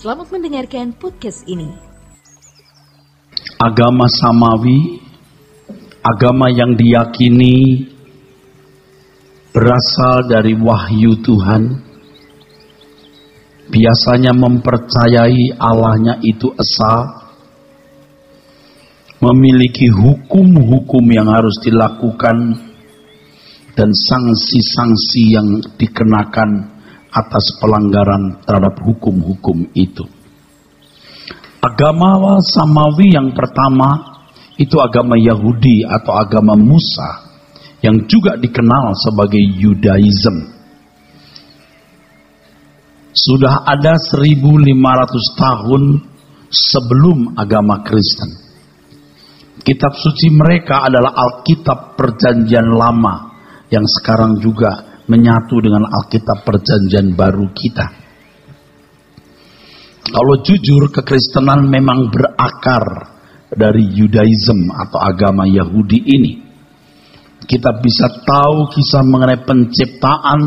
Selamat mendengarkan podcast ini. Agama samawi, agama yang diyakini berasal dari wahyu Tuhan, biasanya mempercayai Allahnya itu esa, memiliki hukum-hukum yang harus dilakukan dan sanksi-sanksi yang dikenakan atas pelanggaran terhadap hukum-hukum itu. Agama samawi yang pertama itu agama Yahudi atau agama Musa yang juga dikenal sebagai Yudaism. Sudah ada 1500 tahun sebelum agama Kristen. Kitab suci mereka adalah Alkitab Perjanjian Lama yang sekarang juga menyatu dengan Alkitab Perjanjian Baru kita. Kalau jujur, kekristenan memang berakar dari Yudaism atau agama Yahudi ini. Kita bisa tahu kisah mengenai penciptaan,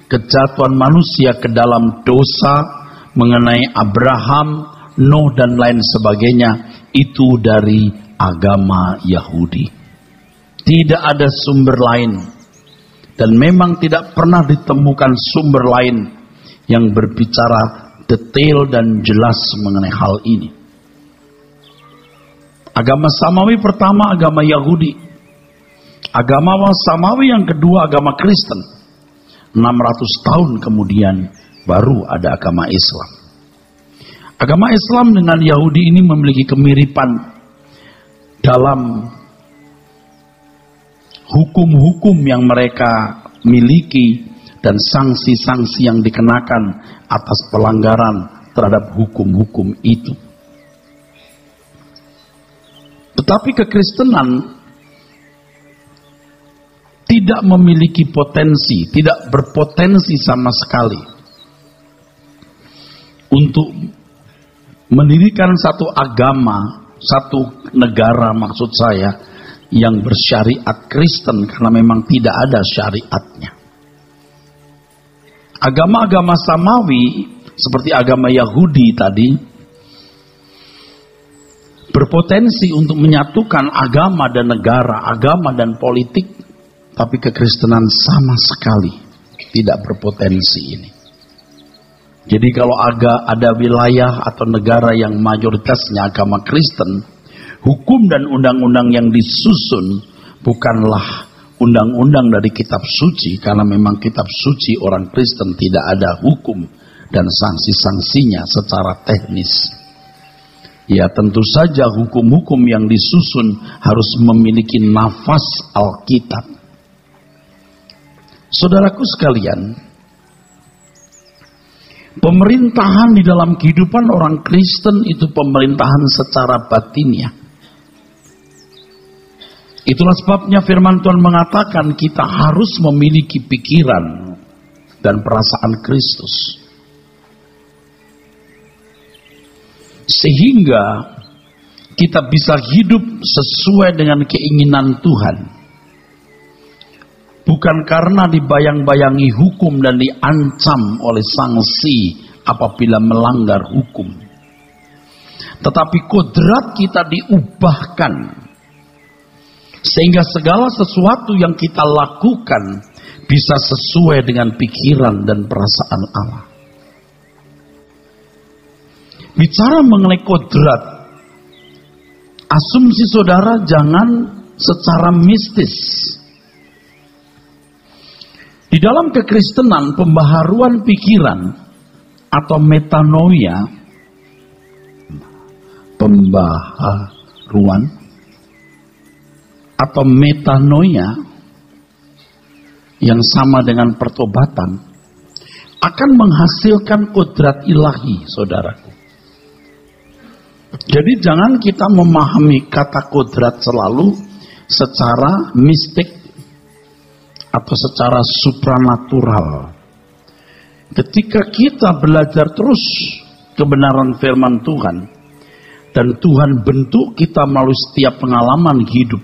kejatuhan manusia ke dalam dosa, mengenai Abraham, Nuh dan lain sebagainya, itu dari agama Yahudi. Tidak ada sumber lain. Dan memang tidak pernah ditemukan sumber lain yang berbicara detail dan jelas mengenai hal ini. Agama samawi pertama agama Yahudi. Agama samawi yang kedua agama Kristen. 600 tahun kemudian baru ada agama Islam. Agama Islam dengan Yahudi ini memiliki kemiripan dalam hukum-hukum yang mereka miliki dan sanksi-sanksi yang dikenakan atas pelanggaran terhadap hukum-hukum itu. Tetapi kekristenan tidak memiliki potensi, tidak berpotensi sama sekali untuk mendirikan satu agama, satu negara maksud saya, yang bersyariat Kristen, karena memang tidak ada syariatnya. Agama-agama samawi seperti agama Yahudi tadi berpotensi untuk menyatukan agama dan negara, agama dan politik, tapi kekristenan sama sekali tidak berpotensi ini. Jadi kalau ada wilayah atau negara yang mayoritasnya agama Kristen, hukum dan undang-undang yang disusun bukanlah undang-undang dari kitab suci, karena memang kitab suci orang Kristen tidak ada hukum dan sanksi-sanksinya secara teknis. Ya tentu saja hukum-hukum yang disusun harus memiliki nafas Alkitab. Saudaraku sekalian, pemerintahan di dalam kehidupan orang Kristen itu pemerintahan secara batinnya. Itulah sebabnya firman Tuhan mengatakan kita harus memiliki pikiran dan perasaan Kristus. Sehingga kita bisa hidup sesuai dengan keinginan Tuhan. Bukan karena dibayang-bayangi hukum dan diancam oleh sanksi apabila melanggar hukum. Tetapi kodrat kita diubahkan sehingga segala sesuatu yang kita lakukan bisa sesuai dengan pikiran dan perasaan Allah. Bicara mengenai kodrat, asumsi saudara jangan secara mistis. Di dalam kekristenan, pembaharuan pikiran atau metanoia, pembaharuan atau metanoia yang sama dengan pertobatan akan menghasilkan kodrat ilahi, saudaraku. Jadi jangan kita memahami kata kodrat selalu secara mistik atau secara supranatural. Ketika kita belajar terus kebenaran firman Tuhan dan Tuhan bentuk kita melalui setiap pengalaman hidup,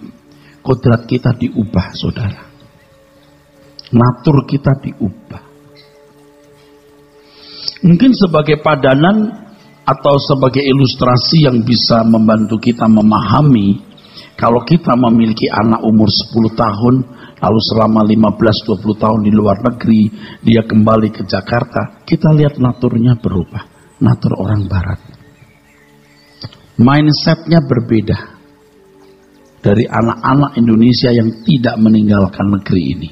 kodrat kita diubah, saudara. Natur kita diubah. Mungkin sebagai padanan atau sebagai ilustrasi yang bisa membantu kita memahami, kalau kita memiliki anak umur 10 tahun, lalu selama 15-20 tahun di luar negeri, dia kembali ke Jakarta, kita lihat naturnya berubah. Natur orang barat. Mindsetnya berbeda dari anak-anak Indonesia yang tidak meninggalkan negeri ini.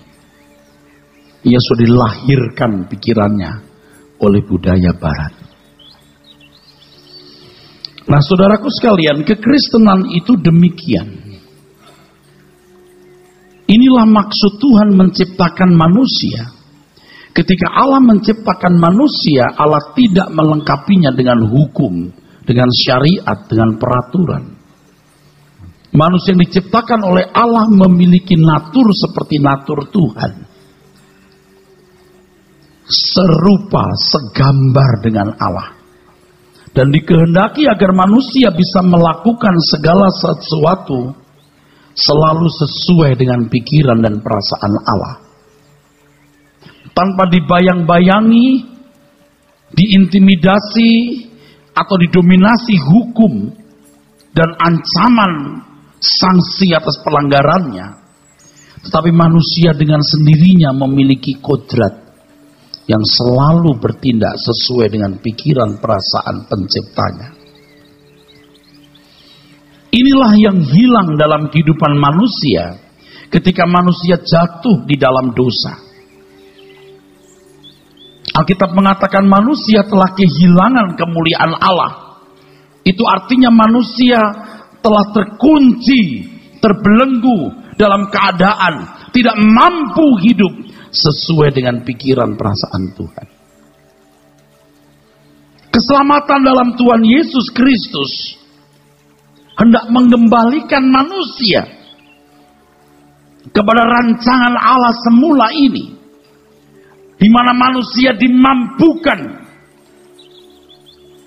Ia sudah dilahirkan pikirannya oleh budaya barat. Nah, saudaraku sekalian, kekristenan itu demikian. Inilah maksud Tuhan menciptakan manusia. Ketika Allah menciptakan manusia, Allah tidak melengkapinya dengan hukum, dengan syariat, dengan peraturan. Manusia yang diciptakan oleh Allah memiliki natur seperti natur Tuhan. Serupa, segambar dengan Allah. Dan dikehendaki agar manusia bisa melakukan segala sesuatu selalu sesuai dengan pikiran dan perasaan Allah. Tanpa dibayang-bayangi, diintimidasi, atau didominasi hukum dan ancaman sanksi atas pelanggarannya. Tetapi manusia dengan sendirinya memiliki kodrat yang selalu bertindak sesuai dengan pikiran perasaan penciptanya. Inilah yang hilang dalam kehidupan manusia ketika manusia jatuh di dalam dosa. Alkitab mengatakan manusia telah kehilangan kemuliaan Allah. Itu artinya manusia telah terkunci, terbelenggu dalam keadaan tidak mampu hidup sesuai dengan pikiran perasaan Tuhan. Keselamatan dalam Tuhan Yesus Kristus hendak mengembalikan manusia kepada rancangan Allah semula ini, di mana manusia dimampukan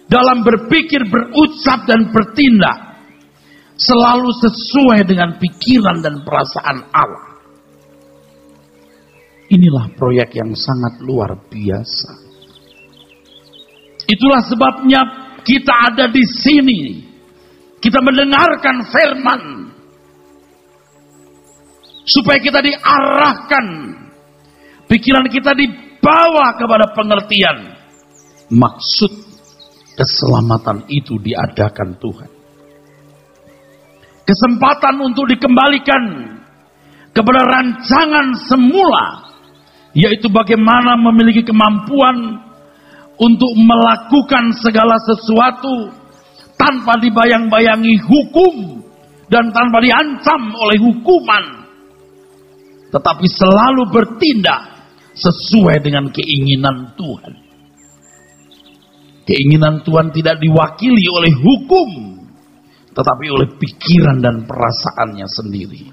dalam berpikir, berucap, dan bertindak selalu sesuai dengan pikiran dan perasaan Allah. Inilah proyek yang sangat luar biasa. Itulah sebabnya kita ada di sini. Kita mendengarkan firman. Supaya kita diarahkan. Pikiran kita dibawa kepada pengertian. Maksud keselamatan itu diadakan Tuhan. Kesempatan untuk dikembalikan kepada rancangan semula, yaitu bagaimana memiliki kemampuan untuk melakukan segala sesuatu tanpa dibayang-bayangi hukum dan tanpa diancam oleh hukuman, tetapi selalu bertindak sesuai dengan keinginan Tuhan. Keinginan Tuhan tidak diwakili oleh hukum, tetapi oleh pikiran dan perasaannya sendiri.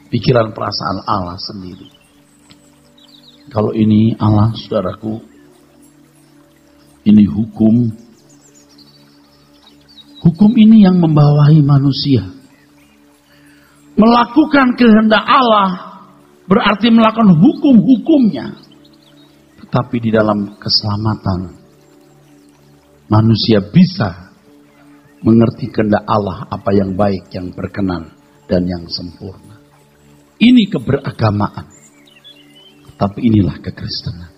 Pikiran perasaan Allah sendiri. Kalau ini Allah, saudaraku, ini hukum. Hukum ini yang membawahi manusia. Melakukan kehendak Allah berarti melakukan hukum-hukumnya. Tetapi di dalam keselamatan, manusia bisa mengerti kehendak Allah, apa yang baik, yang berkenan, dan yang sempurna. Ini keberagamaan. Tapi inilah kekristenan.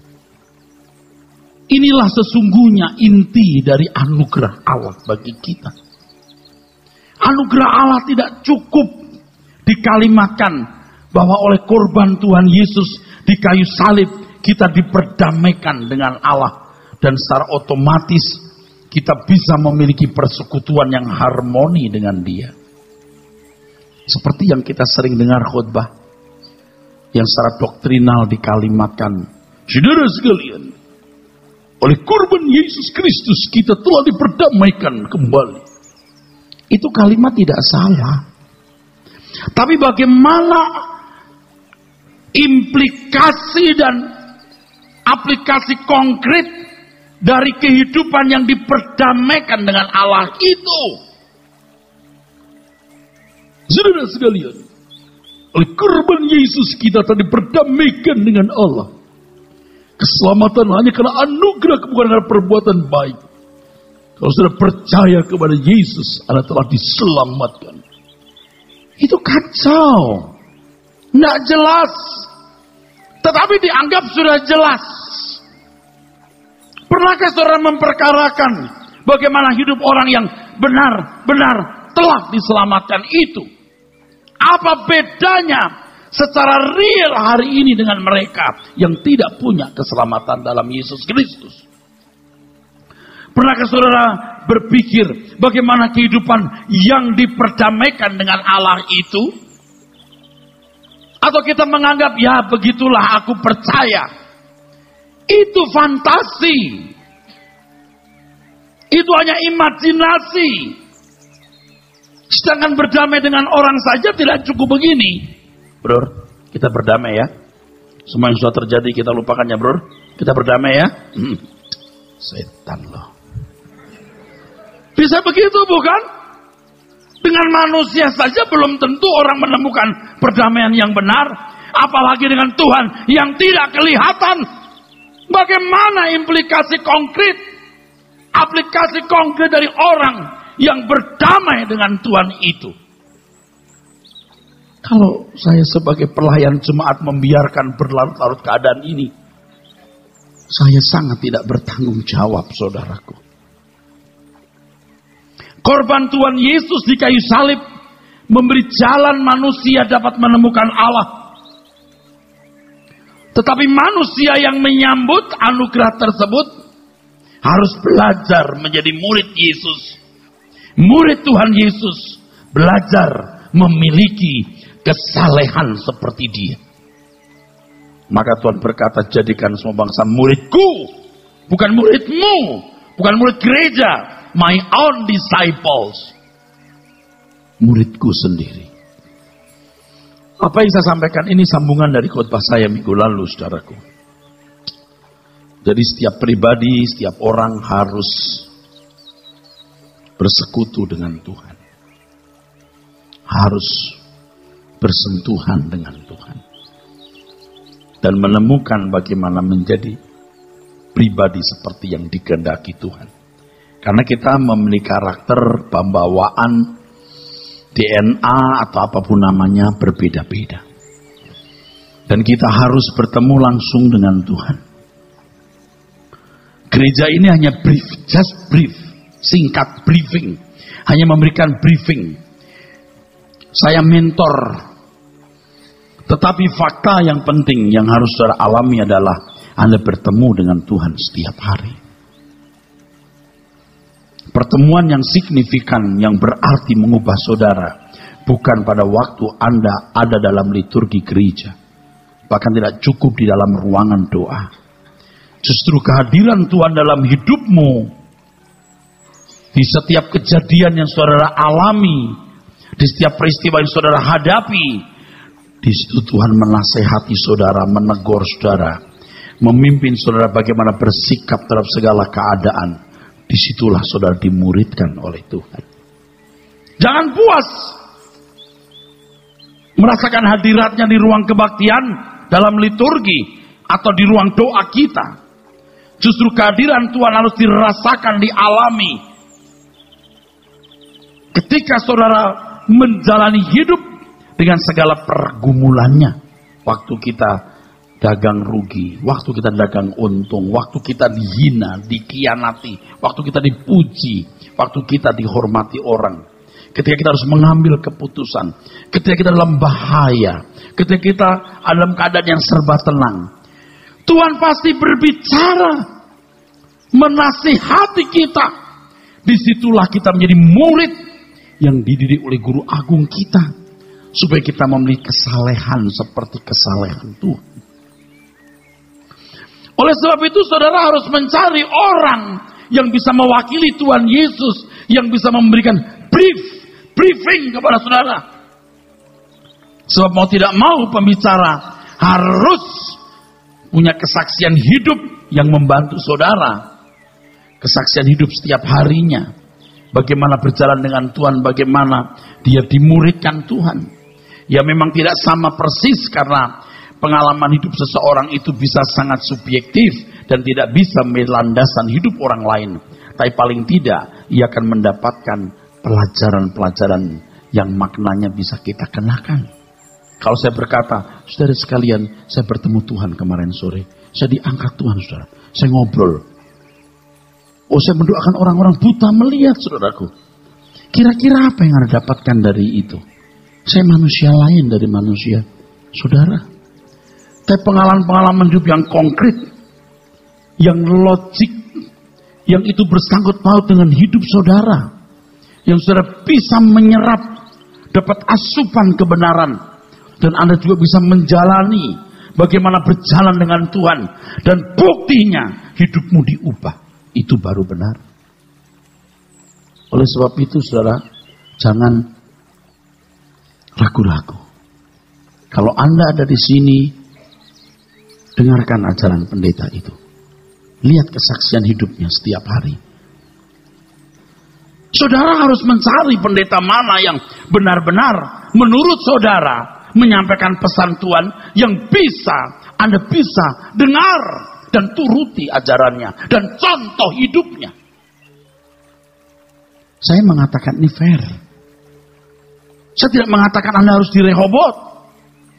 Inilah sesungguhnya inti dari anugerah Allah bagi kita. Anugerah Allah tidak cukup dikalimatkan bahwa oleh korban Tuhan Yesus di kayu salib kita diperdamaikan dengan Allah. Dan secara otomatis kita bisa memiliki persekutuan yang harmoni dengan Dia. Seperti yang kita sering dengar khotbah, yang secara doktrinal dikalimatkan, saudara sekalian, oleh korban Yesus Kristus kita telah diperdamaikan kembali. Itu kalimat tidak salah. Tapi bagaimana implikasi dan aplikasi konkret dari kehidupan yang diperdamaikan dengan Allah itu? Saudara sekalian, oleh korban Yesus kita tadi berdamaikan dengan Allah. Keselamatan hanya karena anugerah, bukan karena perbuatan baik. Kalau saudara percaya kepada Yesus, Anda telah diselamatkan. Itu kacau. Tidak jelas. Tetapi dianggap sudah jelas. Pernahkah saudara memperkarakan bagaimana hidup orang yang benar-benar telah diselamatkan itu? Apa bedanya secara real hari ini dengan mereka yang tidak punya keselamatan dalam Yesus Kristus? Pernahkah saudara berpikir bagaimana kehidupan yang diperdamaikan dengan Allah itu? Atau kita menganggap, ya begitulah aku percaya. Itu fantasi. Itu hanya imajinasi. Sedangkan berdamai dengan orang saja tidak cukup begini. Bro, kita berdamai ya. Semua yang sudah terjadi kita lupakannya, bro. Kita berdamai ya. Setan loh. Bisa begitu bukan? Dengan manusia saja belum tentu orang menemukan perdamaian yang benar. Apalagi dengan Tuhan yang tidak kelihatan. Bagaimana implikasi konkret, aplikasi konkret dari orang yang berdamai dengan Tuhan itu? Kalau saya sebagai pelayan jemaat membiarkan berlarut-larut keadaan ini, saya sangat tidak bertanggung jawab, saudaraku. Korban Tuhan Yesus di kayu salib memberi jalan manusia dapat menemukan Allah. Tetapi manusia yang menyambut anugerah tersebut harus belajar menjadi murid Yesus. Murid Tuhan Yesus belajar memiliki kesalehan seperti Dia. Maka Tuhan berkata, jadikan semua bangsa muridku, bukan muridmu, bukan murid gereja, my own disciples, muridku sendiri. Apa yang saya sampaikan ini sambungan dari khotbah saya minggu lalu, saudaraku. Jadi setiap pribadi, setiap orang harus bersekutu dengan Tuhan. Harus bersentuhan dengan Tuhan. Dan menemukan bagaimana menjadi pribadi seperti yang dikehendaki Tuhan. Karena kita memiliki karakter, pembawaan, DNA atau apapun namanya berbeda-beda. Dan kita harus bertemu langsung dengan Tuhan. Gereja ini hanya brief, just brief, singkat briefing. Hanya memberikan briefing. Saya mentor. Tetapi fakta yang penting yang harus saudara alami adalah Anda bertemu dengan Tuhan setiap hari. Pertemuan yang signifikan yang berarti mengubah saudara bukan pada waktu Anda ada dalam liturgi gereja, bahkan tidak cukup di dalam ruangan doa. Justru kehadiran Tuhan dalam hidupmu, di setiap kejadian yang saudara alami, di setiap peristiwa yang saudara hadapi, di situ Tuhan menasehati saudara, menegur saudara, memimpin saudara bagaimana bersikap terhadap segala keadaan. Disitulah saudara dimuridkan oleh Tuhan. Jangan puas merasakan hadiratnya di ruang kebaktian, dalam liturgi, atau di ruang doa kita. Justru kehadiran Tuhan harus dirasakan, dialami. Ketika saudara menjalani hidup dengan segala pergumulannya. Waktu kita dagang rugi, waktu kita dagang untung, waktu kita dihina, dikhianati, waktu kita dipuji, waktu kita dihormati orang. Ketika kita harus mengambil keputusan, ketika kita dalam bahaya, ketika kita dalam keadaan yang serba tenang. Tuhan pasti berbicara, menasihati kita. Disitulah kita menjadi murid yang dididik oleh guru agung kita. Supaya kita memiliki kesalehan seperti kesalehan Tuhan. Oleh sebab itu saudara harus mencari orang yang bisa mewakili Tuhan Yesus, yang bisa memberikan briefing kepada saudara. Sebab mau tidak mau pembicara harus punya kesaksian hidup yang membantu saudara. Kesaksian hidup setiap harinya. Bagaimana berjalan dengan Tuhan, bagaimana dia dimuridkan Tuhan. Ya memang tidak sama persis karena pengalaman hidup seseorang itu bisa sangat subjektif dan tidak bisa menjadi landasan hidup orang lain. Tapi paling tidak, ia akan mendapatkan pelajaran-pelajaran yang maknanya bisa kita kenakan. Kalau saya berkata, saudara sekalian, saya bertemu Tuhan kemarin sore. Saya diangkat Tuhan, saudara. Saya ngobrol. Oh, saya mendoakan orang-orang buta melihat, saudaraku. Kira-kira apa yang Anda dapatkan dari itu? Saya manusia lain dari manusia, saudara. Tapi pengalaman-pengalaman hidup yang konkret, yang logik, yang itu bersangkut paut dengan hidup saudara, yang saudara bisa menyerap, dapat asupan kebenaran, dan Anda juga bisa menjalani bagaimana berjalan dengan Tuhan, dan buktinya hidupmu diubah. Itu baru benar. Oleh sebab itu, saudara, jangan ragu-ragu. Kalau Anda ada di sini, dengarkan ajaran pendeta itu. Lihat kesaksian hidupnya setiap hari. Saudara harus mencari pendeta mana yang benar-benar menurut saudara menyampaikan pesan Tuhan yang bisa Anda bisa dengar dan turuti ajarannya dan contoh hidupnya. Saya mengatakan ini fair. Saya tidak mengatakan Anda harus di Rehoboth.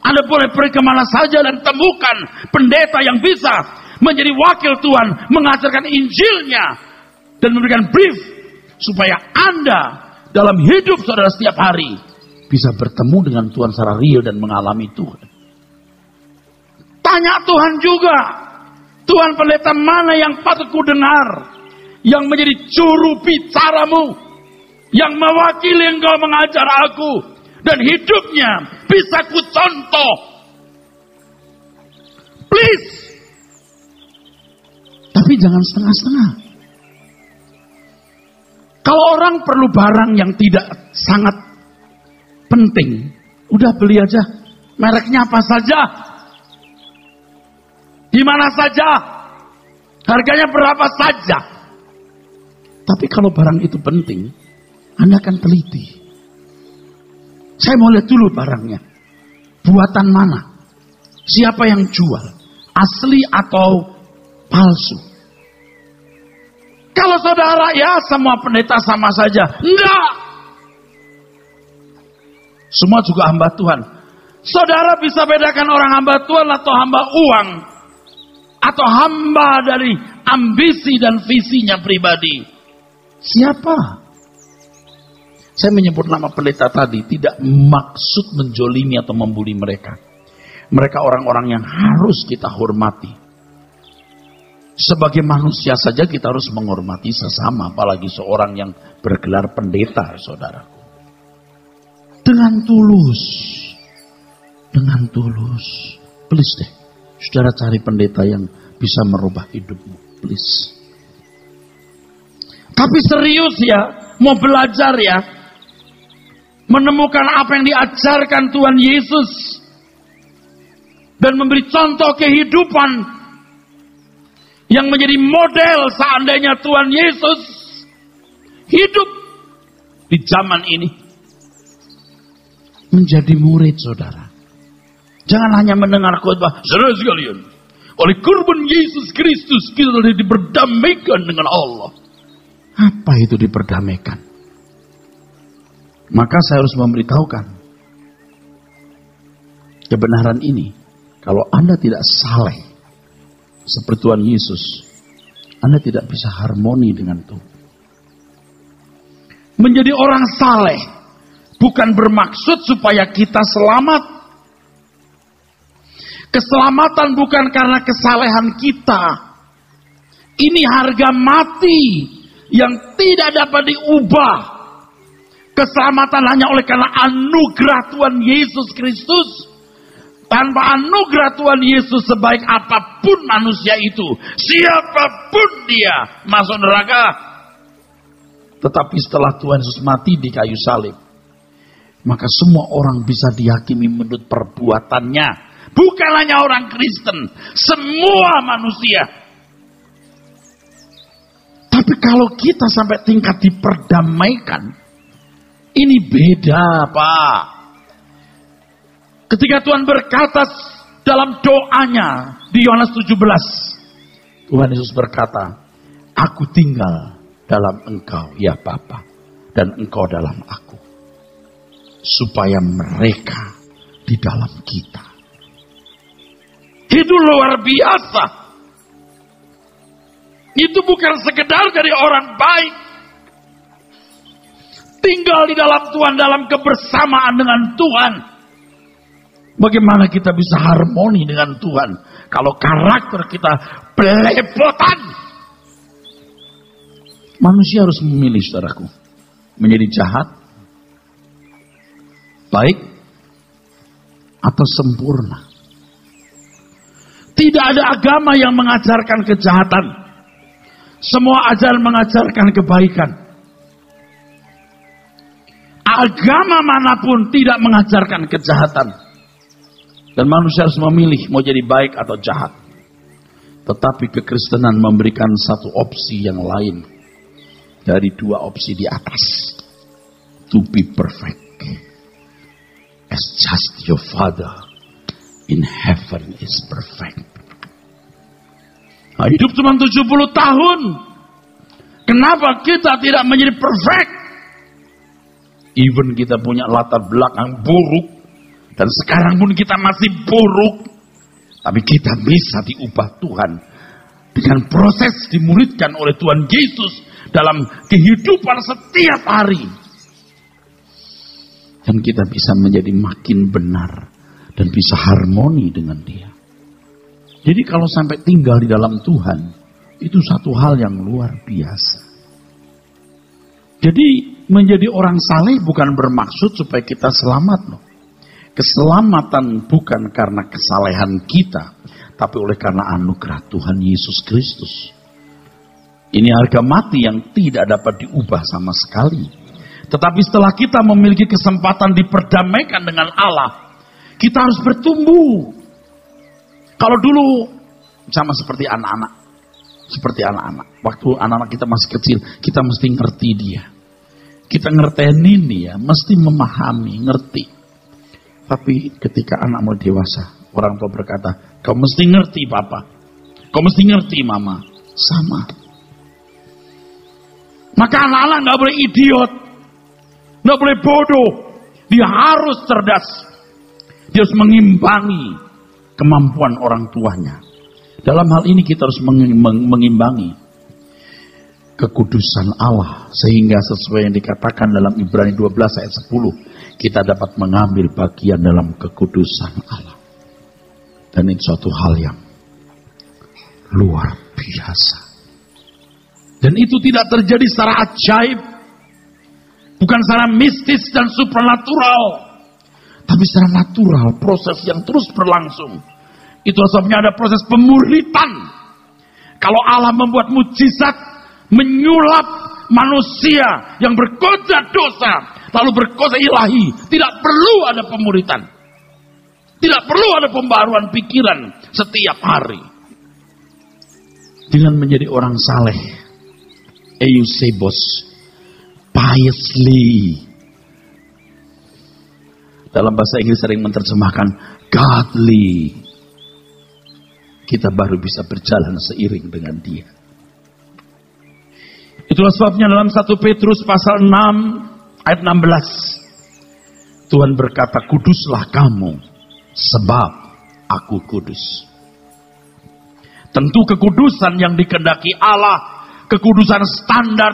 Anda boleh pergi kemana saja dan temukan pendeta yang bisa menjadi wakil Tuhan, mengajarkan Injilnya, dan memberikan brief, supaya Anda dalam hidup saudara setiap hari, bisa bertemu dengan Tuhan secara real dan mengalami Tuhan. Tanya Tuhan juga, Tuhan pendeta mana yang patut ku dengar, yang menjadi juru bicaramu, yang mewakili engkau mengajar aku, dan hidupnya bisa ku contoh. Please. Tapi jangan setengah-setengah. Kalau orang perlu barang yang tidak sangat penting, udah beli aja. Mereknya apa saja. Di mana saja. Harganya berapa saja. Tapi kalau barang itu penting, Anda akan teliti. Saya mau lihat dulu barangnya. Buatan mana? Siapa yang jual? Asli atau palsu? Kalau saudara, ya semua pendeta sama saja. Enggak. Semua juga hamba Tuhan. Saudara bisa bedakan orang hamba Tuhan atau hamba uang. Atau hamba dari ambisi dan visinya pribadi. Siapa? Saya menyebut nama pendeta tadi tidak maksud menjolimi atau membuli mereka. Mereka orang-orang yang harus kita hormati. Sebagai manusia saja kita harus menghormati sesama, apalagi seorang yang bergelar pendeta, saudaraku. Dengan tulus. Dengan tulus. Please deh, saudara cari pendeta yang bisa merubah hidupmu. Please. Tapi serius ya, mau belajar ya. Menemukan apa yang diajarkan Tuhan Yesus. Dan memberi contoh kehidupan. Yang menjadi model seandainya Tuhan Yesus hidup di zaman ini. Menjadi murid saudara. Jangan hanya mendengar khotbah. Saudara sekalian, oleh kurban Yesus Kristus kita diperdamaikan dengan Allah. Apa itu diperdamaikan? Maka saya harus memberitahukan kebenaran ini. Kalau Anda tidak saleh seperti Tuhan Yesus, Anda tidak bisa harmoni dengan Tuhan. Menjadi orang saleh bukan bermaksud supaya kita selamat. Keselamatan bukan karena kesalehan kita. Ini harga mati yang tidak dapat diubah. Keselamatan hanya oleh karena anugerah Tuhan Yesus Kristus. Tanpa anugerah Tuhan Yesus, sebaik apapun manusia itu, siapapun dia, masuk neraka. Tetapi setelah Tuhan Yesus mati di kayu salib, maka semua orang bisa dihakimi menurut perbuatannya. Bukan hanya orang Kristen, semua manusia. Tapi kalau kita sampai tingkat diperdamaikan, ini beda, Pak. Ketika Tuhan berkata dalam doanya di Yohanes 17, Tuhan Yesus berkata, "Aku tinggal dalam engkau, ya Bapa, dan engkau dalam aku. Supaya mereka di dalam kita. Itu luar biasa. Itu bukan sekedar dari orang baik. Tinggal di dalam Tuhan, dalam kebersamaan dengan Tuhan. Bagaimana kita bisa harmoni dengan Tuhan kalau karakter kita belepotan? Manusia harus memilih, saudaraku, menjadi jahat, baik, atau sempurna. Tidak ada agama yang mengajarkan kejahatan. Semua ajaran mengajarkan kebaikan. Agama manapun tidak mengajarkan kejahatan. Dan manusia harus memilih mau jadi baik atau jahat. Tetapi kekristenan memberikan satu opsi yang lain dari dua opsi di atas. To be perfect. As just your Father in heaven is perfect. Nah, hidup cuma 70 tahun. Kenapa kita tidak menjadi perfect? Even kita punya latar belakang buruk. Dan sekarang pun kita masih buruk. Tapi kita bisa diubah Tuhan. Dengan proses dimuridkan oleh Tuhan Yesus. Dalam kehidupan setiap hari. Dan kita bisa menjadi makin benar. Dan bisa harmoni dengan Dia. Jadi kalau sampai tinggal di dalam Tuhan. Itu satu hal yang luar biasa. Jadi menjadi orang saleh bukan bermaksud supaya kita selamat loh. Keselamatan bukan karena kesalehan kita, tapi oleh karena anugerah Tuhan Yesus Kristus. Ini harga mati yang tidak dapat diubah sama sekali. Tetapi setelah kita memiliki kesempatan diperdamaikan dengan Allah, kita harus bertumbuh. Kalau dulu sama seperti anak-anak. Seperti anak-anak. Waktu anak-anak kita masih kecil, kita mesti ngerti dia. Kita ngertenin dia, mesti memahami, ngerti. Tapi ketika anak mulai dewasa, orang tua berkata, kau mesti ngerti papa, kau mesti ngerti mama, sama. Maka anak-anak gak boleh idiot, gak boleh bodoh, dia harus cerdas, dia harus mengimbangi kemampuan orang tuanya. Dalam hal ini kita harus mengimbangi kekudusan Allah, sehingga sesuai yang dikatakan dalam Ibrani 12 ayat 10, kita dapat mengambil bagian dalam kekudusan Allah. Dan itu suatu hal yang luar biasa. Dan itu tidak terjadi secara ajaib. Bukan secara mistis dan supranatural. Tapi secara natural, proses yang terus berlangsung. Itu sebabnya ada proses pemuritan. Kalau Allah membuat mujizat, menyulap manusia yang berkosa dosa, lalu berkosa ilahi, tidak perlu ada pemuritan. Tidak perlu ada pembaruan pikiran setiap hari. Dengan menjadi orang saleh, eusebos, piously. Dalam bahasa Inggris sering menerjemahkan godly. Kita baru bisa berjalan seiring dengan Dia. Itulah sebabnya dalam 1 Petrus pasal 6 ayat 16. Tuhan berkata, kuduslah kamu sebab aku kudus. Tentu kekudusan yang dikehendaki Allah, kekudusan standar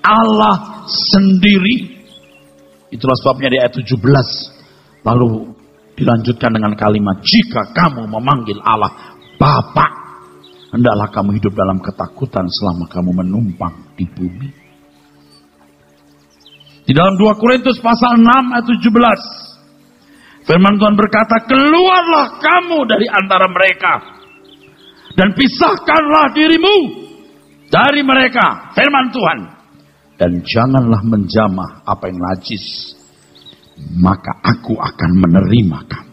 Allah sendiri. Itulah sebabnya di ayat 17 lalu dilanjutkan dengan kalimat, jika kamu memanggil Allah Bapa, hendaklah kamu hidup dalam ketakutan selama kamu menumpang di bumi. Di dalam 2 Korintus pasal 6 ayat 17. Firman Tuhan berkata, keluarlah kamu dari antara mereka. Dan pisahkanlah dirimu dari mereka. Firman Tuhan. Dan janganlah menjamah apa yang najis. Maka aku akan menerima kamu.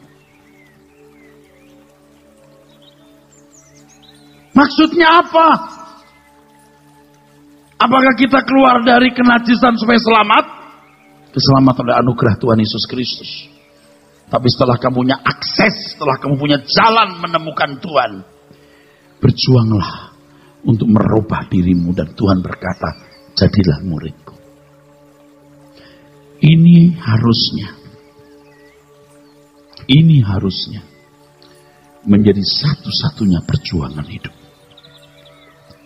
Maksudnya apa? Apakah kita keluar dari kenajisan supaya selamat? Keselamatan oleh anugerah Tuhan Yesus Kristus. Tapi setelah kamu punya akses, setelah kamu punya jalan menemukan Tuhan, berjuanglah untuk merubah dirimu. Dan Tuhan berkata, jadilah muridku. Ini harusnya menjadi satu-satunya perjuangan hidup.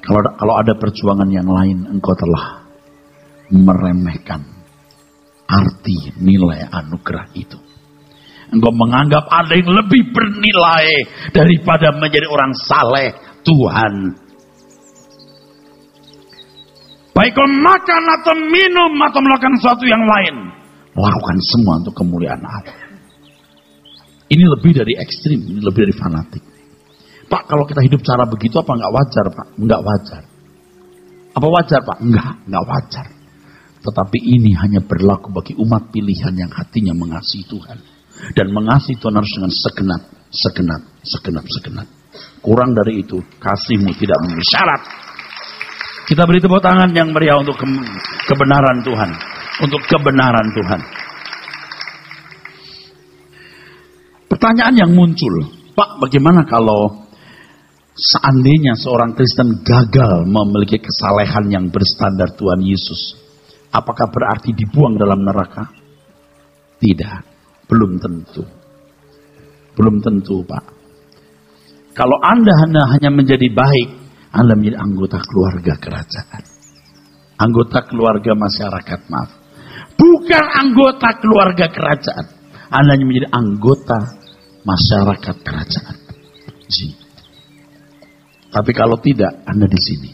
Kalau ada perjuangan yang lain, engkau telah meremehkan arti nilai anugerah itu. Engkau menganggap ada yang lebih bernilai daripada menjadi orang saleh Tuhan. Baik kau makan atau minum atau melakukan sesuatu yang lain, lakukan semua untuk kemuliaan Allah. Ini lebih dari ekstrim, ini lebih dari fanatik. Pak, kalau kita hidup cara begitu apa enggak wajar, Pak? Enggak wajar. Apa wajar, Pak? Enggak wajar. Tetapi ini hanya berlaku bagi umat pilihan yang hatinya mengasihi Tuhan. Dan mengasihi Tuhan harus dengan segenap. Kurang dari itu, kasihmu tidak memenuhi syarat. Kita beri tepuk tangan yang meriah untuk kebenaran Tuhan. Untuk kebenaran Tuhan. Pertanyaan yang muncul, Pak, bagaimana kalau seandainya seorang Kristen gagal memiliki kesalehan yang berstandar Tuhan Yesus? Apakah berarti dibuang dalam neraka? Tidak, belum tentu. Belum tentu, Pak. Kalau Anda hanya menjadi baik, Anda menjadi anggota keluarga kerajaan. Anggota keluarga masyarakat, maaf. Bukan anggota keluarga kerajaan. Anda hanya menjadi anggota masyarakat kerajaan. Tapi kalau tidak, Anda di sini.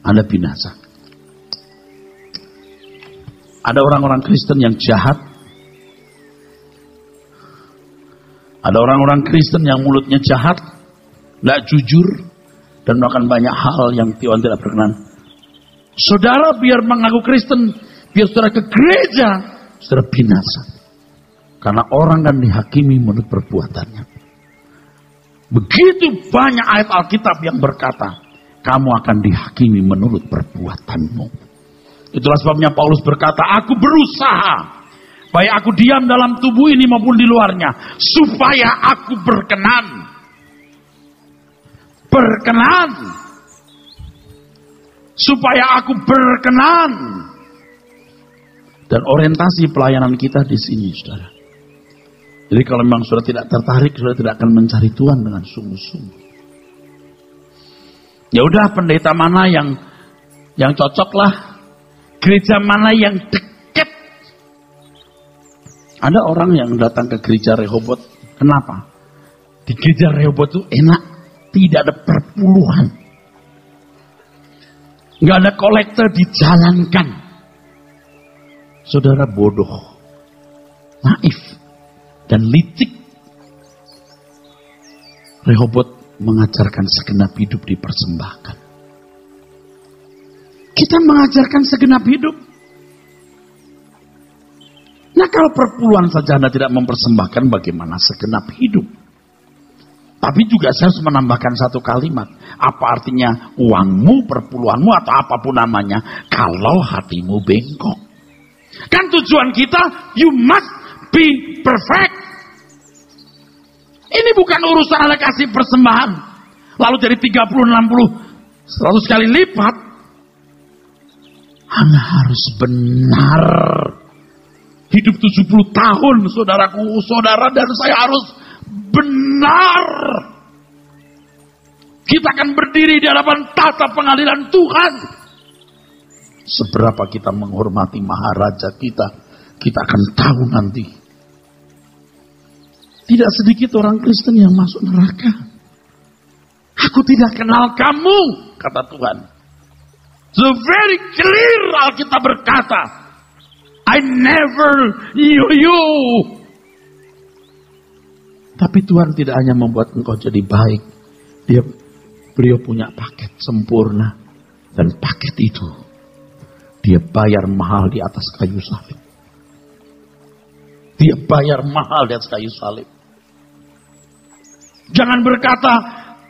Anda binasa. Ada orang-orang Kristen yang jahat. Ada orang-orang Kristen yang mulutnya jahat, tidak jujur, dan melakukan banyak hal yang Tuhan tidak berkenan. Saudara biar mengaku Kristen, biar saudara ke gereja, saudara binasa. Karena orang kan dihakimi menurut perbuatannya. Begitu banyak ayat Alkitab yang berkata, kamu akan dihakimi menurut perbuatanmu. Itulah sebabnya Paulus berkata, aku berusaha, baik aku diam dalam tubuh ini maupun di luarnya, supaya aku berkenan. Supaya aku berkenan. Dan orientasi pelayanan kita di sini, saudara. Jadi kalau memang saudara tidak tertarik, saudara tidak akan mencari Tuhan dengan sungguh-sungguh. Ya udah, pendeta mana yang cocok lah, gereja mana yang dekat. Ada orang yang datang ke gereja Rehoboth, kenapa? Di gereja Rehoboth itu enak, tidak ada perpuluhan, nggak ada kolektor dijalankan. Saudara bodoh, naif, dan licik. Rehoboth mengajarkan segenap hidup dipersembahkan. Kita mengajarkan segenap hidup. Nah, kalau perpuluhan saja Anda tidak mempersembahkan, bagaimana segenap hidup? Tapi juga saya harus menambahkan satu kalimat. Apa artinya uangmu, perpuluhanmu, atau apapun namanya, kalau hatimu bengkok? Kan tujuan kita, you must be perfect. Ini bukan urusan Anda kasih persembahan lalu jadi 30, 60, 100 kali lipat. Anda harus benar. Hidup 70 tahun, saudaraku, saudara, dan saya harus benar. Kita akan berdiri di hadapan tahta pengadilan Tuhan. Seberapa kita menghormati maharaja kita, kita akan tahu nanti. Tidak sedikit orang Kristen yang masuk neraka. Aku tidak kenal kamu, kata Tuhan. So very clear Alkitab berkata, I never knew you. Tapi Tuhan tidak hanya membuat engkau jadi baik. Beliau punya paket sempurna. Dan paket itu, dia bayar mahal di atas kayu salib. Dia bayar mahal di atas kayu salib. Jangan berkata,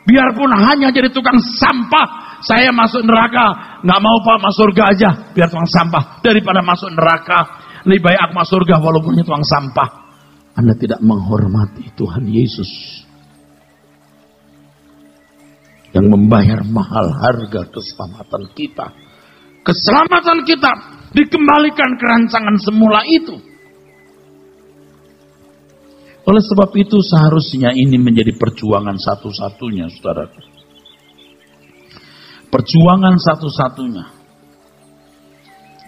biarpun hanya jadi tukang sampah, saya masuk neraka. Nggak mau Pak, masuk surga aja, biar tukang sampah. Daripada masuk neraka, lebih baik aku masuk surga walaupun hanya tukang sampah. Anda tidak menghormati Tuhan Yesus yang membayar mahal harga keselamatan kita Keselamatan kita dikembalikan ke rancangan semula itu. Oleh sebab itu seharusnya ini menjadi perjuangan satu-satunya, saudaraku. Perjuangan satu-satunya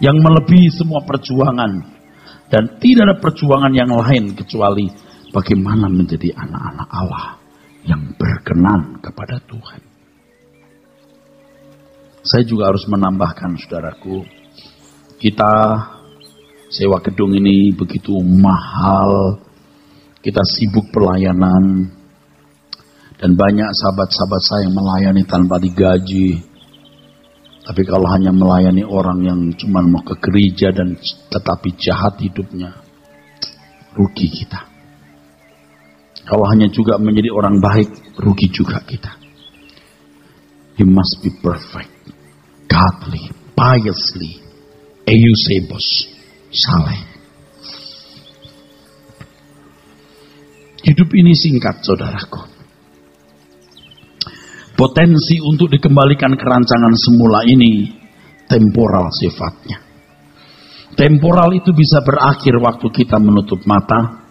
yang melebihi semua perjuangan, dan tidak ada perjuangan yang lain kecuali bagaimana menjadi anak-anak Allah yang berkenan kepada Tuhan. Saya juga harus menambahkan, saudaraku, kita sewa gedung ini begitu mahal, kita sibuk pelayanan, dan banyak sahabat-sahabat saya yang melayani tanpa digaji. Tapi kalau hanya melayani orang yang cuma mau ke gereja dan tetapi jahat hidupnya, rugi kita. Kalau hanya juga menjadi orang baik, rugi juga kita. You must be perfect, godly, piously, eusebos, saleh. Hidup ini singkat, saudaraku. Potensi untuk dikembalikan ke rancangan semula ini temporal sifatnya. Temporal itu bisa berakhir waktu kita menutup mata.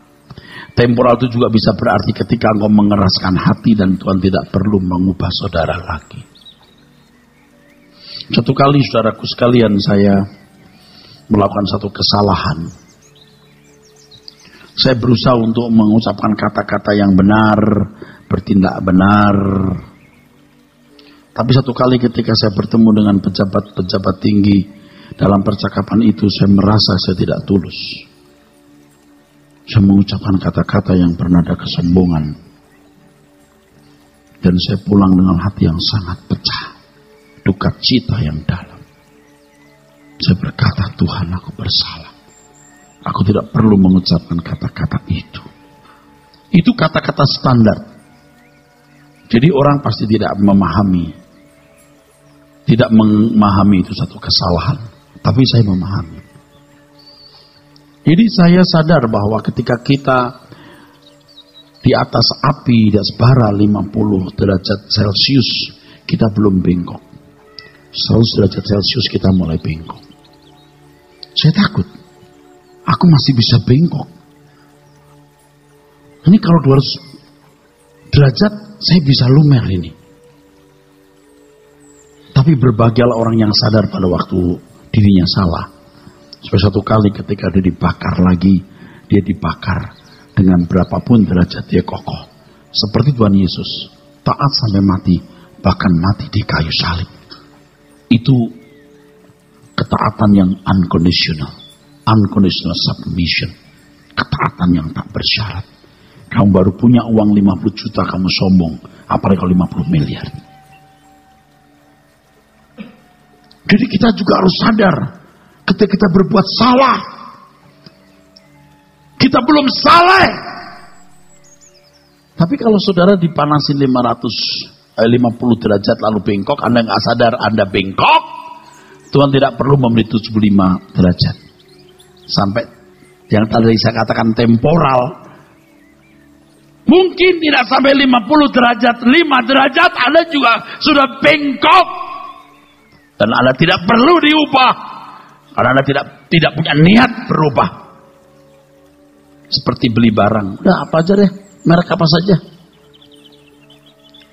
Temporal itu juga bisa berarti ketika engkau mengeraskan hati dan Tuhan tidak perlu mengubah saudara lagi. Satu kali, saudaraku sekalian, saya melakukan satu kesalahan. Saya berusaha untuk mengucapkan kata-kata yang benar, bertindak benar. Tapi satu kali ketika saya bertemu dengan pejabat-pejabat tinggi, dalam percakapan itu saya merasa saya tidak tulus. Saya mengucapkan kata-kata yang bernada kesombongan. Dan saya pulang dengan hati yang sangat pecah. Duka cita yang dalam. Saya berkata, Tuhan, aku bersalah. Aku tidak perlu mengucapkan kata-kata itu. Itu kata-kata standar. Jadi orang pasti tidak memahami. Tidak memahami itu satu kesalahan. Tapi saya memahami. Jadi saya sadar bahwa ketika kita di atas api, di atas bara 50 derajat Celcius, kita belum bengkok. 100 derajat Celcius kita mulai bengkok. Saya takut. Aku masih bisa bengkok. Ini kalau 200 derajat, saya bisa lumer ini. Tapi berbahagialah orang yang sadar pada waktu dirinya salah. Sampai satu kali ketika dia dibakar lagi, dia dibakar dengan berapapun derajat dia kokoh. Seperti Tuhan Yesus, taat sampai mati, bahkan mati di kayu salib. Itu ketaatan yang unconditional. Unconditional submission. Ketaatan yang tak bersyarat. Kamu baru punya uang 50 juta, kamu sombong. Apalagi kalau 50 miliar. Jadi kita juga harus sadar. Ketika kita berbuat salah. Kita belum salah. Tapi kalau saudara dipanasin 50 derajat lalu bengkok. Anda gak sadar Anda bengkok. Tuhan tidak perlu memberi 75 derajat. Sampai yang tadi saya katakan temporal. Mungkin tidak sampai 50 derajat, 5 derajat Anda juga sudah bengkok. Dan Anda tidak perlu diubah. Karena Anda tidak punya niat berubah. Seperti beli barang. Udah apa aja deh, merek apa saja.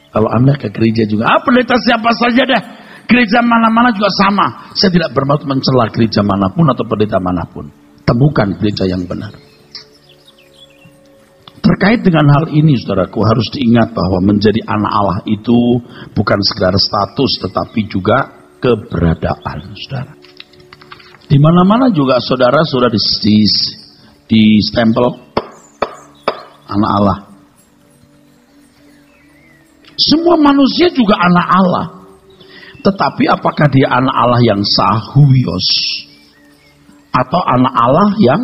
Kalau Anda ke gereja juga, pendeta siapa saja deh. Gereja mana-mana juga sama. Saya tidak bermaksud mencela gereja manapun atau pendeta manapun. Temukan gereja yang benar. Terkait dengan hal ini, saudaraku, harus diingat bahwa menjadi anak Allah itu bukan sekedar status, tetapi juga keberadaan, saudara. Di mana-mana juga saudara sudah di stempel anak Allah. Semua manusia juga anak Allah. Tetapi apakah dia anak Allah yang sahuios? Atau anak Allah yang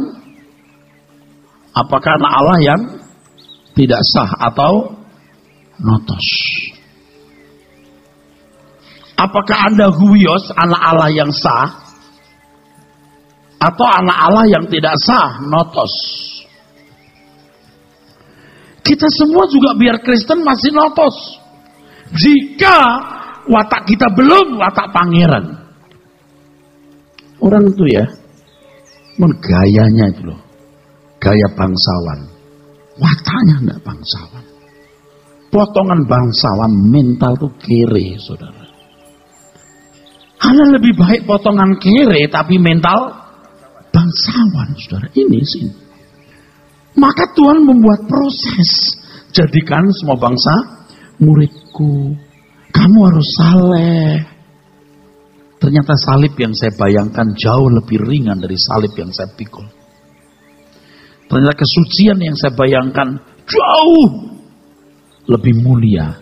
apakah anak Allah yang tidak sah atau notos? Apakah Anda huios, anak Allah yang sah, atau anak Allah yang tidak sah, notos? Kita semua juga biar Kristen masih notos. Jika watak kita belum watak pangeran. Orang itu ya, gayanya itu loh, gaya bangsawan. Wataknya enggak bangsawan. Potongan bangsawan, mental tuh kere, saudara. Ada lebih baik potongan kere tapi mental bangsawan, saudara. Ini sih. Maka Tuhan membuat proses. Jadikan semua bangsa muridku. Kamu harus saleh. Ternyata salib yang saya bayangkan jauh lebih ringan dari salib yang saya pikul. Ternyata kesucian yang saya bayangkan jauh lebih mulia.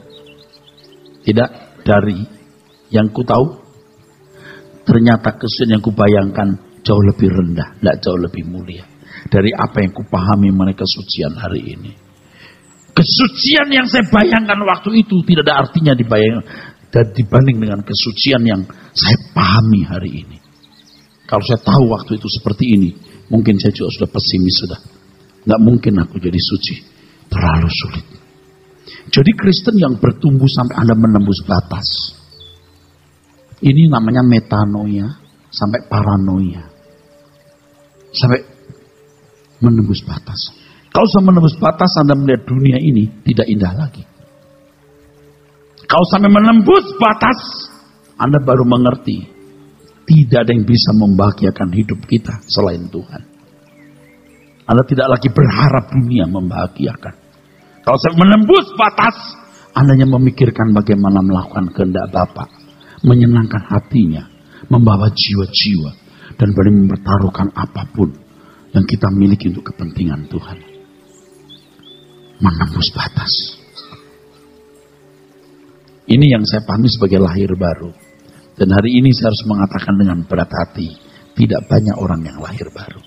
Tidak dari yang ku tahu. Ternyata kesucian yang ku bayangkan jauh lebih rendah. Tidak jauh lebih mulia. Dari apa yang ku pahami mengenai kesucian hari ini. Kesucian yang saya bayangkan waktu itu tidak ada artinya dibanding dengan kesucian yang saya pahami hari ini. Kalau saya tahu waktu itu seperti ini, mungkin saya juga sudah pesimis sudah. Nggak mungkin aku jadi suci. Terlalu sulit. Jadi Kristen yang bertumbuh sampai Anda menembus batas. Ini namanya metanoia sampai paranoia. Sampai menembus batas. Kalau sudah menembus batas, Anda melihat dunia ini tidak indah lagi. Kalau sampai menembus batas, Anda baru mengerti. Tidak ada yang bisa membahagiakan hidup kita selain Tuhan. Anda tidak lagi berharap dunia membahagiakan. Kalau saya menembus batas, Anda hanya memikirkan bagaimana melakukan kehendak Bapa, menyenangkan hatinya, membawa jiwa-jiwa, dan berani mempertaruhkan apapun yang kita miliki untuk kepentingan Tuhan. Menembus batas. Ini yang saya pahami sebagai lahir baru. Dan hari ini saya harus mengatakan dengan berat hati, tidak banyak orang yang lahir baru.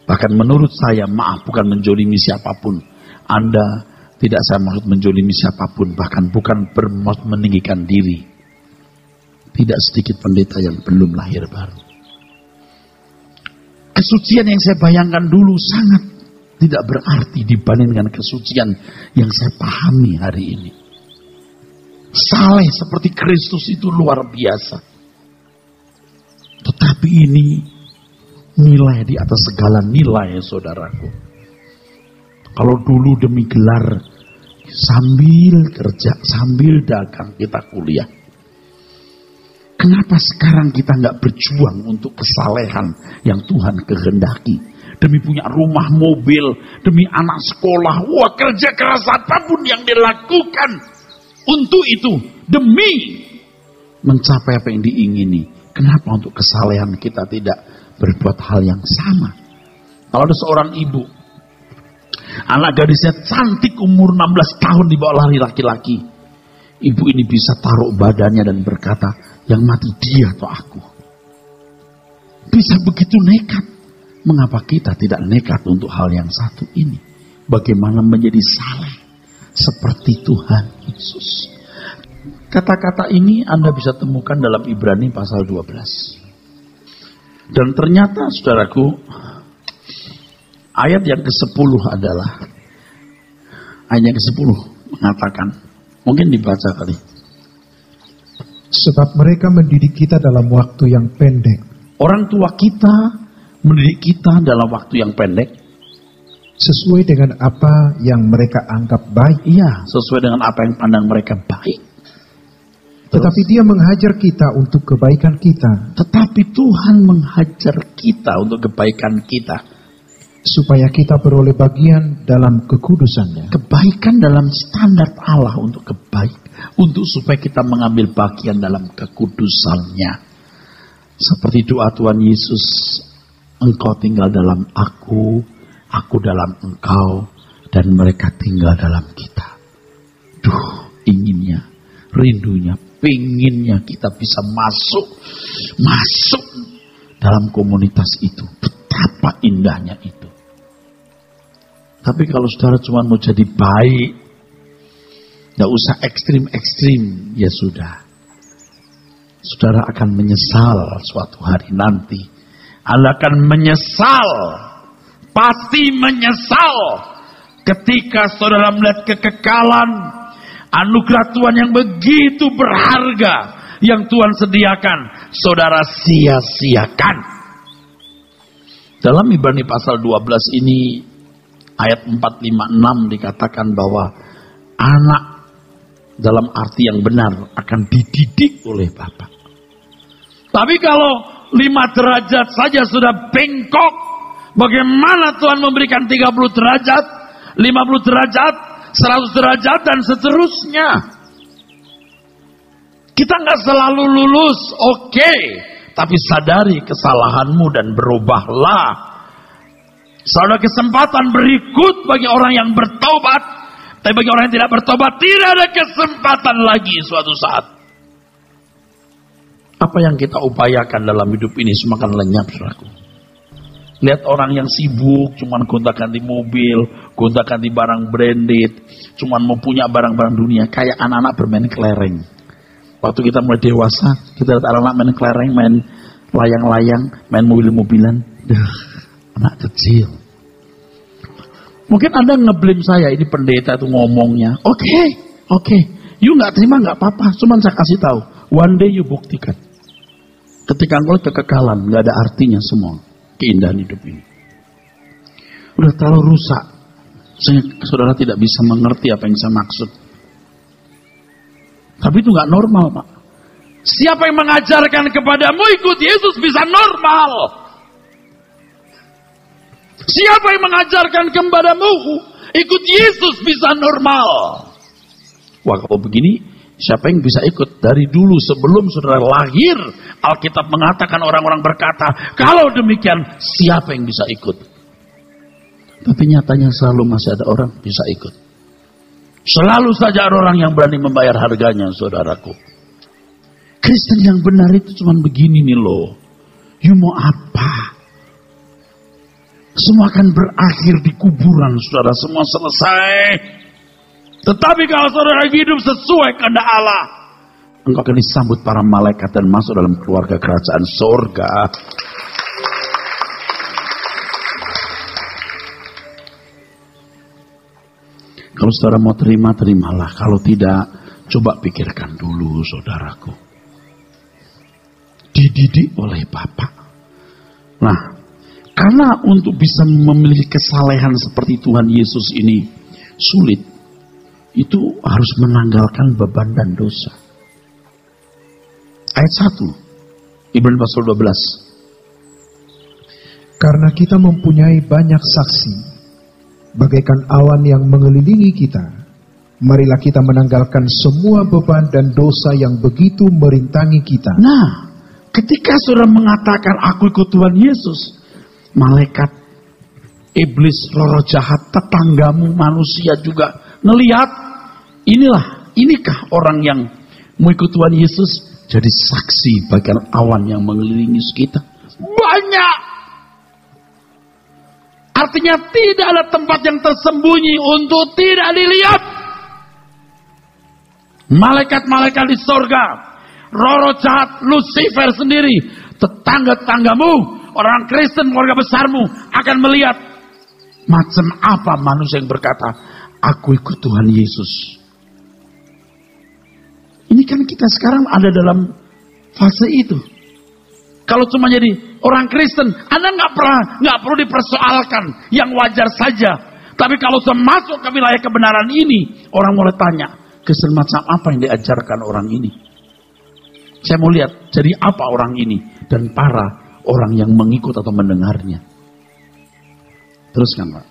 Bahkan menurut saya, maaf, bukan menjolimi siapapun. Anda tidak saya maksud menjolimi siapapun, bahkan bukan bermaksud meninggikan diri. Tidak sedikit pendeta yang belum lahir baru. Kesucian yang saya bayangkan dulu sangat tidak berarti dibanding dengan kesucian yang saya pahami hari ini. Saleh seperti Kristus itu luar biasa. Tetapi ini nilai di atas segala nilai, saudaraku. Kalau dulu demi gelar, sambil kerja, sambil dagang, kita kuliah. Kenapa sekarang kita nggak berjuang untuk kesalehan yang Tuhan kehendaki? Demi punya rumah, mobil, demi anak sekolah, wah kerja keras apapun yang dilakukan untuk itu, demi mencapai apa yang diingini. Kenapa untuk kesalehan kita tidak berbuat hal yang sama? Kalau ada seorang ibu, anak gadisnya cantik umur 16 tahun dibawa lari laki-laki. Ibu ini bisa taruh badannya dan berkata, yang mati dia atau aku. Bisa begitu nekat. Mengapa kita tidak nekat untuk hal yang satu ini? Bagaimana menjadi saleh seperti Tuhan Yesus. Kata-kata ini Anda bisa temukan dalam Ibrani pasal 12. Dan ternyata saudaraku, ayat yang ke-10 adalah ayat yang ke-10 mengatakan, mungkin dibaca kali. Sebab mereka mendidik kita dalam waktu yang pendek. Orang tua kita mendidik kita dalam waktu yang pendek. Sesuai dengan apa yang mereka anggap baik. Iya, sesuai dengan apa yang pandang mereka baik. Tetapi dia menghajar kita untuk kebaikan kita. Tetapi Tuhan menghajar kita untuk kebaikan kita. Supaya kita beroleh bagian dalam kekudusannya. Kebaikan dalam standar Allah untuk untuk supaya kita mengambil bagian dalam kekudusannya. Seperti doa Tuhan Yesus, Engkau tinggal dalam aku dalam Engkau, dan mereka tinggal dalam kita. Inginnya, rindunya, pengennya kita bisa masuk dalam komunitas itu. Betapa indahnya itu. Tapi kalau saudara cuma mau jadi baik, gak usah ekstrim-ekstrim, ya sudah. Saudara akan menyesal suatu hari nanti. Anda akan menyesal, pasti menyesal, ketika saudara melihat kekekalan, anugerah Tuhan yang begitu berharga, yang Tuhan sediakan, saudara sia-siakan. Dalam Ibrani pasal 12 ini, ayat 4, 5, 6 dikatakan bahwa anak dalam arti yang benar akan dididik oleh Bapa. Tapi kalau 5 derajat saja sudah bengkok, bagaimana Tuhan memberikan 30 derajat, 50 derajat, 100 derajat, dan seterusnya? Kita nggak selalu lulus, oke. Tapi sadari kesalahanmu dan berubahlah. Selalu ada kesempatan berikut bagi orang yang bertobat. Tapi bagi orang yang tidak bertobat, tidak ada kesempatan lagi suatu saat. Apa yang kita upayakan dalam hidup ini semakin lenyap, saudaraku. Lihat orang yang sibuk, cuman gonta-ganti mobil, gonta-ganti barang branded, cuman mau punya barang-barang dunia, kayak anak-anak bermain kelereng. Waktu kita mulai dewasa, kita lihat anak-anak main kelereng, main layang-layang, main mobil-mobilan. Anak kecil. Mungkin Anda ngeblame saya, ini pendeta itu ngomongnya. Oke. You nggak terima nggak apa-apa, cuman saya kasih tahu. One day you buktikan. Ketika engkau kekekalan, nggak ada artinya semua keindahan hidup ini. Udah terlalu rusak. Saudara tidak bisa mengerti apa yang saya maksud. Tapi itu nggak normal, Pak. Siapa yang mengajarkan kepadamu ikut Yesus bisa normal? Siapa yang mengajarkan kepadamu ikut Yesus bisa normal? Wah, kalau begini, siapa yang bisa ikut? Dari dulu sebelum saudara lahir, Alkitab mengatakan orang-orang berkata, kalau demikian siapa yang bisa ikut? Tapi nyatanya selalu masih ada orang bisa ikut. Selalu saja ada orang yang berani membayar harganya, saudaraku. Kristen yang benar itu cuma begini nih loh. You mau apa? Semua akan berakhir di kuburan, saudara. Semua selesai. Tetapi kalau saudara hidup sesuai kehendak Allah, engkau akan disambut para malaikat dan masuk dalam keluarga kerajaan surga. Kalau saudara mau terima, terimalah. Kalau tidak, coba pikirkan dulu, saudaraku. Dididik oleh Bapa. Nah, karena untuk bisa memiliki kesalehan seperti Tuhan Yesus ini sulit, itu harus menanggalkan beban dan dosa. Ayat 1, Ibrani pasal 12. Karena kita mempunyai banyak saksi, bagaikan awan yang mengelilingi kita, marilah kita menanggalkan semua beban dan dosa yang begitu merintangi kita. Nah, ketika saudara mengatakan aku ikut Tuhan Yesus, malaikat, iblis, roh jahat, tetanggamu, manusia juga ngelihat, inikah orang yang mau ikut Tuhan Yesus? Jadi saksi bagian awan yang mengelilingi kita. Banyak. Artinya tidak ada tempat yang tersembunyi untuk tidak dilihat. Malaikat-malaikat di sorga, roh jahat, Lucifer sendiri, tetangga-tetanggamu, orang Kristen, keluarga besarmu akan melihat macam apa manusia yang berkata, aku ikut Tuhan Yesus. Ini kan kita sekarang ada dalam fase itu. Kalau cuma jadi orang Kristen, Anda nggak perlu dipersoalkan, yang wajar saja. Tapi kalau sudah masuk ke wilayah kebenaran ini, orang mulai tanya, Kristen macam apa yang diajarkan orang ini? Saya mau lihat, jadi apa orang ini dan para orang yang mengikut atau mendengarnya. Teruskan, Pak.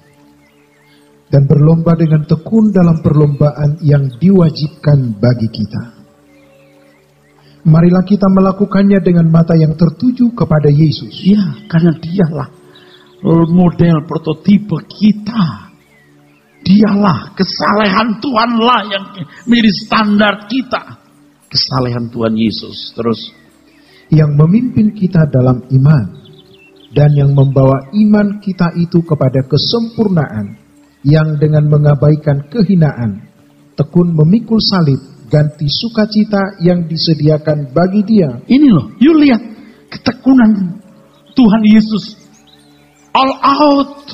Dan berlomba dengan tekun dalam perlombaan yang diwajibkan bagi kita. Marilah kita melakukannya dengan mata yang tertuju kepada Yesus. Ya, karena dialah model prototipe kita. Dialah kesalehan Tuhanlah yang menjadi standar kita. Kesalehan Tuhan Yesus. Terus. Yang memimpin kita dalam iman. Dan yang membawa iman kita itu kepada kesempurnaan. Yang dengan mengabaikan kehinaan, tekun memikul salib, ganti sukacita yang disediakan bagi Dia. Ini loh, you lihat ketekunan Tuhan Yesus. All out.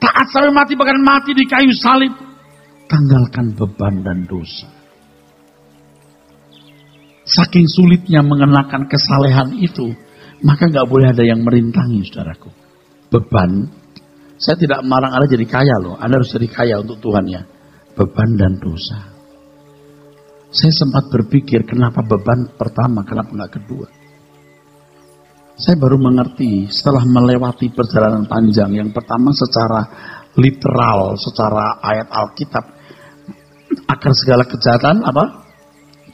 Taat sampai mati, bahkan mati di kayu salib. Tanggalkan beban dan dosa. Saking sulitnya mengenakan kesalehan itu, maka gak boleh ada yang merintangi, saudaraku. beban. Saya tidak melarang Anda jadi kaya loh. Anda harus jadi kaya untuk Tuhan ya. Beban dan dosa. Saya sempat berpikir kenapa beban pertama, kenapa nggak kedua. Saya baru mengerti setelah melewati perjalanan panjang. Yang pertama secara literal, secara ayat Alkitab. Akar segala kejahatan apa?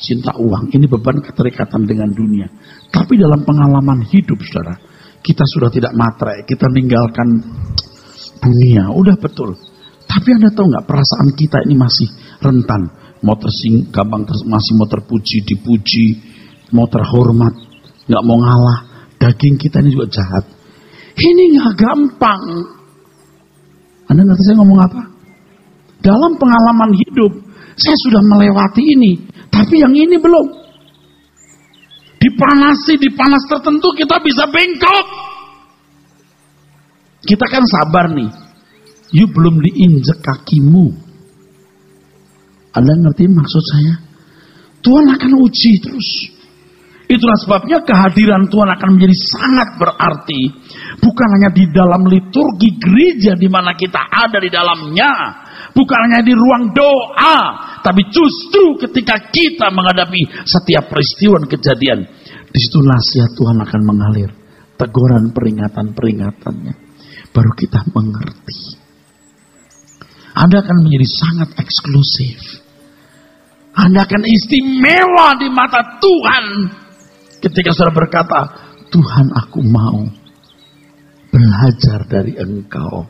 Cinta uang. Ini beban keterikatan dengan dunia. Tapi dalam pengalaman hidup saudara, kita sudah tidak matre, kita meninggalkan dunia. Udah betul. Tapi Anda tahu nggak, perasaan kita ini masih rentan. Mau masih mau terpuji, dipuji, mau terhormat, nggak mau ngalah. Daging kita ini juga jahat. Ini nggak gampang. Anda ngerti saya ngomong apa? Dalam pengalaman hidup, saya sudah melewati ini. Tapi yang ini belum. Dipanasi, di panas tertentu kita bisa bengkok. Kita kan sabar nih. You belum diinjek kakimu. Anda ngerti maksud saya? Tuhan akan uji terus. Itulah sebabnya kehadiran Tuhan akan menjadi sangat berarti. Bukan hanya di dalam liturgi gereja di mana kita ada di dalamnya. Bukan hanya di ruang doa, tapi justru ketika kita menghadapi setiap peristiwa dan kejadian, di situ nasihat Tuhan akan mengalir, teguran peringatan-peringatannya, baru kita mengerti. Anda akan menjadi sangat eksklusif. Anda akan istimewa di mata Tuhan ketika saudara berkata, Tuhan aku mau belajar dari Engkau.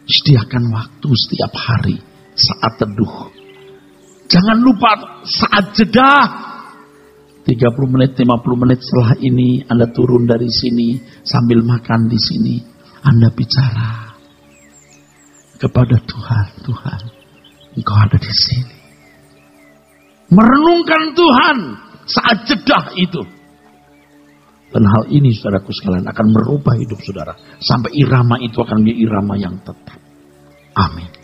Sediakan waktu setiap hari, saat teduh. Jangan lupa saat jeda. 30 menit, 50 menit setelah ini Anda turun dari sini sambil makan di sini. Anda bicara kepada Tuhan, Tuhan, Engkau ada di sini. Merenungkan Tuhan saat jeda itu. Dan hal ini saudaraku sekalian akan merubah hidup saudara. Sampai irama itu akan menjadi irama yang tetap. Amin.